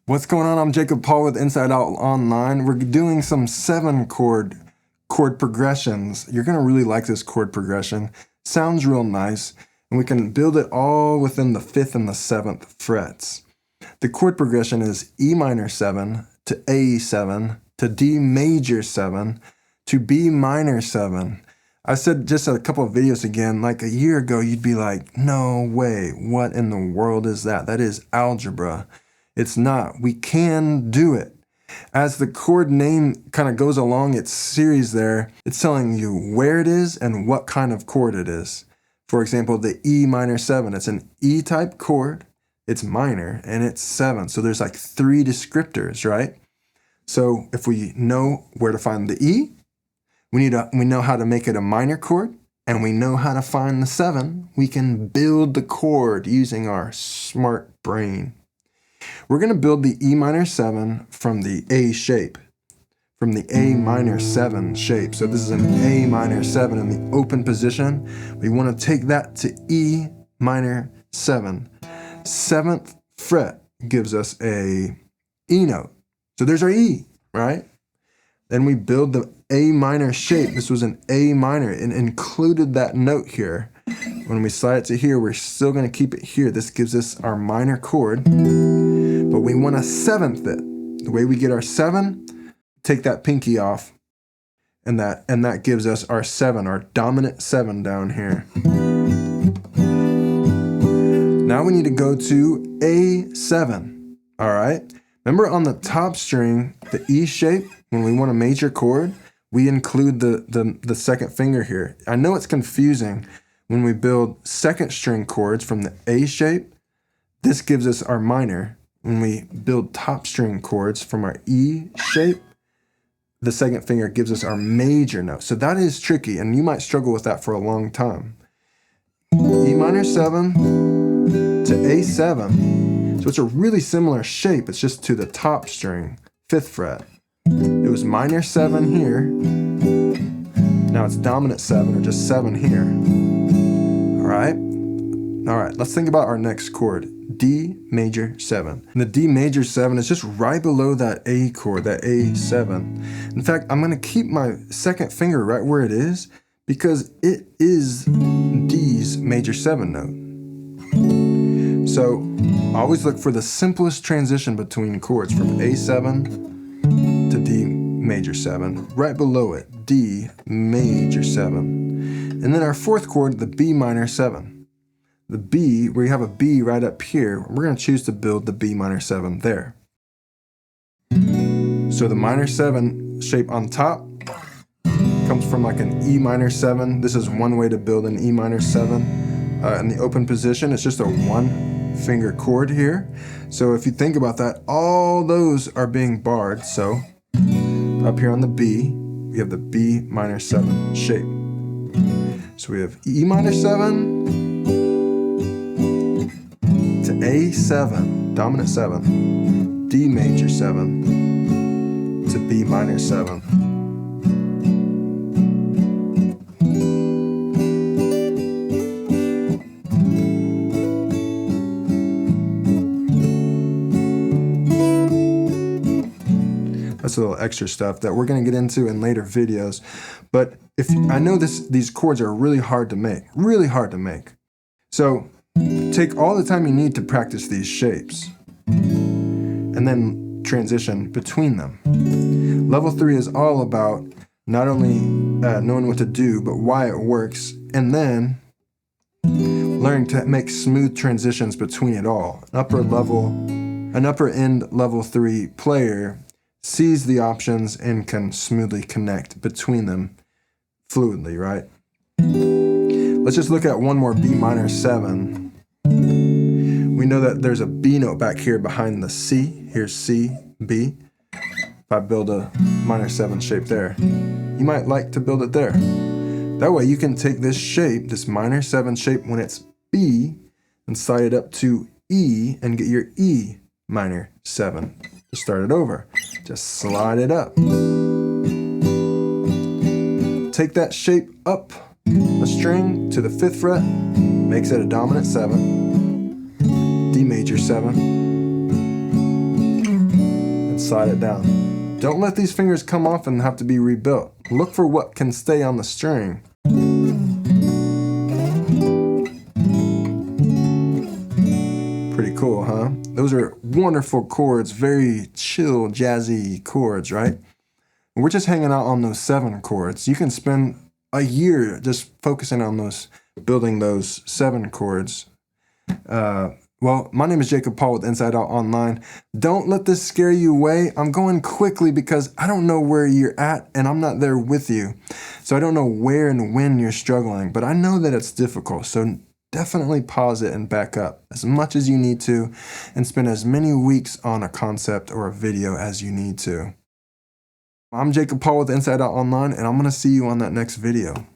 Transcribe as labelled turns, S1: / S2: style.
S1: What's going on? I'm Jacob Paul with Inside Out Online. We're doing some 7-chord progressions. You're going to really like this chord progression. Sounds real nice, and we can build it all within the 5th and the 7th frets. The chord progression is E minor 7 to A7 to D major 7 to B minor 7. I said just a couple of videos again, like a year ago, you'd be like, no way, what in the world is that? That is algebra. It's not. We can do it. As the chord name kind of goes along its series there, it's telling you where it is and what kind of chord it is. For example, the E minor 7, it's an E-type chord, it's minor, and it's 7. So there's like 3 descriptors, right? So if we know where to find the E, we know how to make it a minor chord, and we know how to find the 7, we can build the chord using our smart brain. We're going to build the E minor 7 from the A shape, from the A minor 7 shape. So this is an A minor 7 in the open position. We want to take that to E minor 7. 7th fret gives us a E note. So there's our E, right? Then we build the A minor shape. This was an A minor and included that note here. When we slide it to here, we're still going to keep it here. This gives us our minor chord, but we want to 7th it. The way we get our 7, take that pinky off, and that gives us our 7, our dominant 7 down here. Now we need to go to A7. All right. Remember on the top string, the E shape, when we want a major chord, we include the 2nd finger here. I know it's confusing. When we build 2nd string chords from the A shape, this gives us our minor. When we build top string chords from our E shape, the 2nd finger gives us our major note. So that is tricky, and you might struggle with that for a long time. E minor 7 to A7. So it's a really similar shape. It's just to the top string, 5th fret. It was minor 7 here. Now it's dominant 7 or just 7 here. All right, let's think about our next chord, D major 7. And the D major 7 is just right below that A chord, that A7. In fact, I'm going to keep my 2nd finger right where it is because it is D's major 7 note. So always look for the simplest transition between chords from A7 to D major 7. Right below it, D major 7. And then our 4th chord, the B minor 7. The B, where you have a B right up here, we're going to choose to build the B minor 7 there. So the minor 7 shape on top comes from like an E minor 7. This is one way to build an E minor 7. In the open position, it's just a 1-finger chord here. So if you think about that, all those are being barred. So up here on the B, we have the B minor 7 shape. So we have E minor 7 to A7, dominant 7, D major 7 to B minor 7. That's a little extra stuff that we're going to get into in later videos. But I know these chords are really hard to make. So take all the time you need to practice these shapes and then transition between them. Level 3 is all about not only knowing what to do, but why it works, and then learning to make smooth transitions between it all. An upper end level 3 player sees the options and can smoothly connect between them fluidly, right? Let's just look at one more B minor 7. We know that there's a B note back here behind the C. Here's C, B. If I build a minor 7 shape there, you might like to build it there. That way you can take this shape, this minor 7 shape when it's B, and slide it up to E and get your E minor 7. Just start it over. Just slide it up. Take that shape up a string to the 5th fret, makes it a dominant 7, D major 7, slide it down. Don't let these fingers come off and have to be rebuilt. Look for what can stay on the string. Pretty cool, huh? Those are wonderful chords, very chill, jazzy chords, right? We're just hanging out on those 7 chords. You can spend a year just focusing on those, building those 7 chords. Well, my name is Jacob Paul with Inside Out Online. Don't let this scare you away. I'm going quickly because I don't know where you're at and I'm not there with you. So I don't know where and when you're struggling, but I know that it's difficult. So definitely pause it and back up as much as you need to and spend as many weeks on a concept or a video as you need to. I'm Jacob Paul with Inside Out Online, and I'm going to see you on that next video.